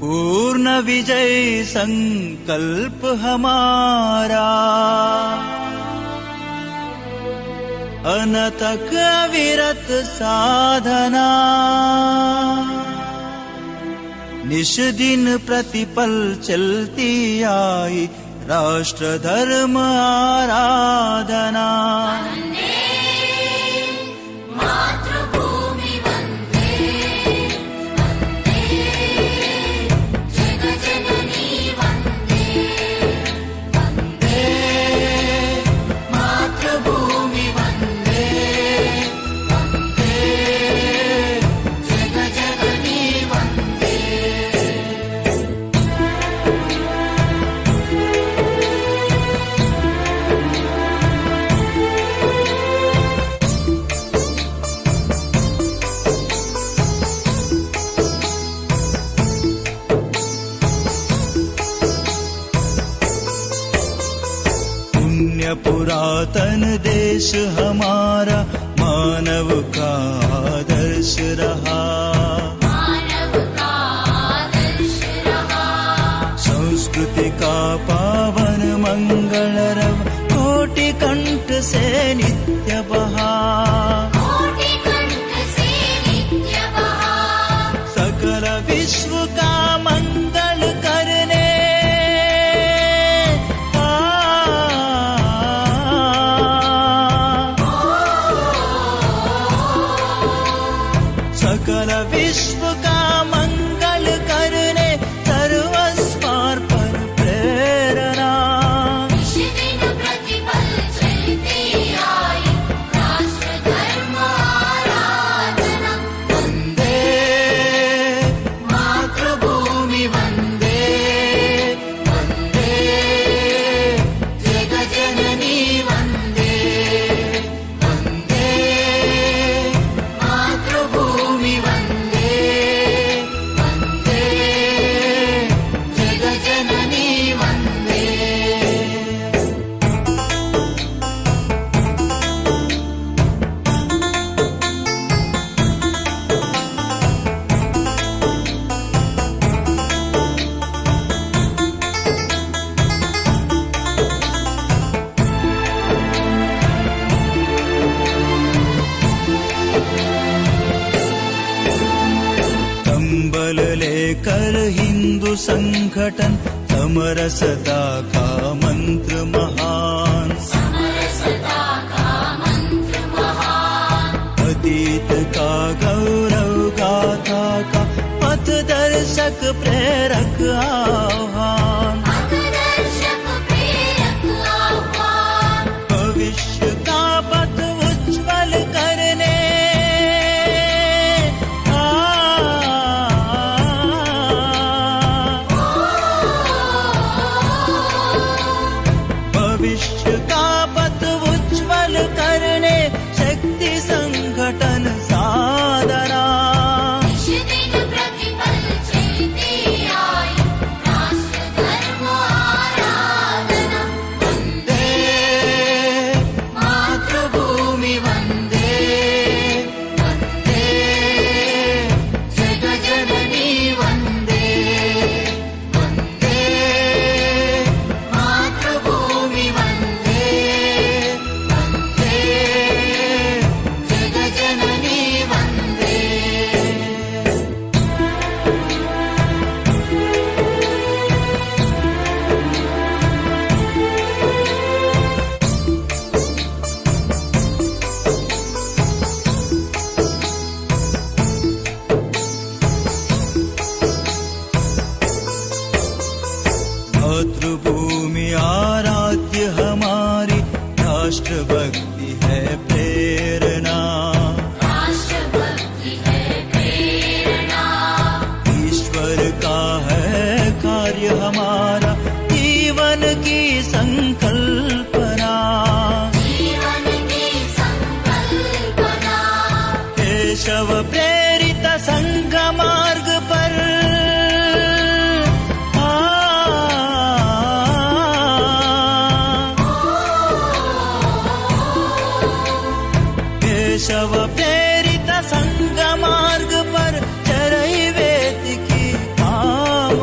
पूर्ण विजय संकल्प हमारा, अनतक अविरत साधना, निश दिन प्रतिपल चलती आई राष्ट्र धर्म आराधना। पुरातन देश हमारा मानव का आदर्श रहा, संस्कृति का पावन मंगल रव कोटि कंठ से नित्य बहा, सकल विश्व का मंगल करने सकल विश्व का मंगल करने सर्वस्वार पर प्रेरणा, दिन प्रतिपल चलती आई राष्ट्र धर्म आराधना। वंदे मातृभूमि वंदे, वंदे जग जननी वंदे, वंदे मातृभूमि वंदे, वंदे जग जननी वंदे। कंबल लेकर हिंदू संगठन समरसता का मंत्र महान, समरसता का मंत्र महान, अतीत का गौरव गाथा का पथदर्शक प्रेरक आह्वान, पथदर्शक प्रेरक आह्वान, भविष्य का पथ उज्ज्वल करने भविष्य का पथ उज्ज्वल करने शक्ति संगठन साधना, दिन प्रतिपल चलती आई राष्ट्र धर्म आराधना। वंदे मातृभूमि वंदे, वंदे जग जननी वंदे, वंदे मातृभूमि वंदे, वंदे जग जननी वंदे। मातृभूमि आराध्य हमारी राष्ट्र भक्ति है प्रेरणा, राष्ट्रभक्ति है प्रेरणा, ईश्वर का है कार्य हमारा जीवन की संकल्पना, जीवन की संकल्पना, केशव प्रेरित संघ मार्ग पर केशव प्रेरित संघ मार्ग पर चरई वेद की भावना,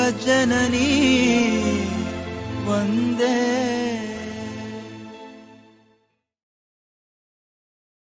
जगज्जननी वन्दे